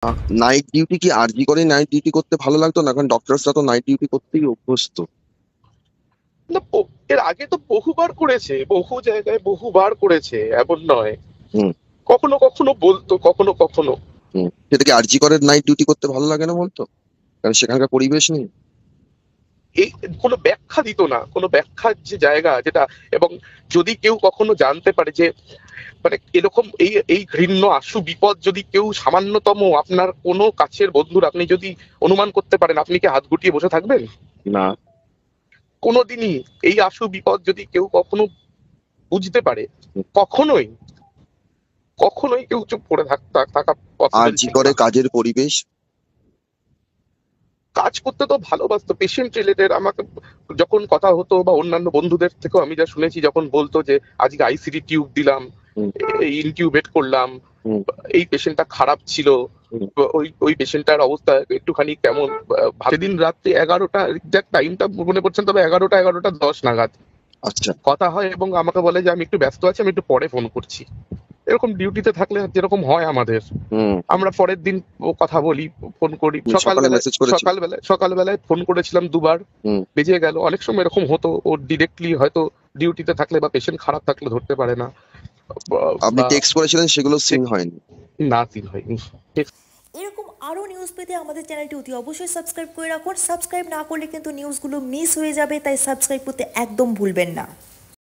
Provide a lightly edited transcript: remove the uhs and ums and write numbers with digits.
Night duty কি আরজি করে night duty করতে ভালো লাগতো না? কারণ ডক্টরসরা তো নাইট ডিউটি করতেই অভ্যস্ত। না, এর আগে তো বহুবার করেছে, বহু জায়গায় বহুবার করেছে, এমন নয়। হুম। কখনো কখনো বলতো, কখনো কখনো। হুম, সেটা কি আরজি করে নাইট ডিউটি করতে ভালো লাগে না বলতো? কারণ সেখানকার পরিবেশ নেই। এই কোনো ব্যাখ্যা দিত না, কোনো ব্যাখ্যার যে জায়গা যেটা। এবং যদি কেউ কখনো জানতে পারে যে মানে এরকম এই এই ঘৃণ্য আশু বিপদ যদি কেউ সামান্যতম আপনার কোনো কাছের বন্ধুর আপনি যদি অনুমান করতে পারেন, আপনি কি হাত গুটিয়ে বসে থাকবেন? না। কোনোদিনই এই আশু বিপদ যদি কেউ কখনো বুঝতে পারে, হুম। কখনোই কখনোই কেউ চুপ করে থাকা পসিবল আরজি ছিল করে না। কাজের পরিবেশ। কাজ করতে তো ভালোবাসতো, পেশেন্ট রিলেটেড। আমাকে যখন কথা হতো বা অন্যান্য বন্ধুদের থেকেও আমি যা শুনেছি, যখন বলতো যে আজকে আইসিডি টিউব দিলাম, হুম। ইনকিউবেট করলাম, হুম। এই পেশেন্টটা খারাপ ছিল, হুম। ওই ওই পেশেন্টটার অবস্থা একটুখানি কেমন। সেদিন রাত্রি 11টা, এক্সাক্ট টাইমটা মনে পড়ছে না, তবে 11টা 10 নাগাদ আচ্ছা। কথা হয় এবং আমাকে বলে যে আমি একটু ব্যস্ত আছি, আমি একটু পরে ফোন করছি। এরকম ডিউটিতে থাকলে যেরকম হয় আমাদের, হুম। আমরা পরের দিন কথা বলি, ফোন করি। সকালে সকালবেলায় মেসেজ করেছিল। সকালবেলায় সকালবেলায় ফোন করেছিলাম দুবার, হুম। বেজে গেল। অনেক সময় এরকম হতো, ও ডিরেক্টলি হয়তো ডিউটিতে থাকলে বা পেশেন্ট খারাপ থাকলে ধরতে পারে না, আপনি বা টেক্সট করেছিলেন, সেগুলো সিন হয়নি। না সিন হয়নি। এরকম আরও নিউজ পেতে আমাদের চ্যানেলটি অতি অবশ্যই সাবস্ক্রাইব করে রাখুন। সাবস্ক্রাইব না করলে কিন্তু নিউজগুলো মিস হয়ে যাবে, তাই সাবস্ক্রাইব করতে একদম ভুলবেন না।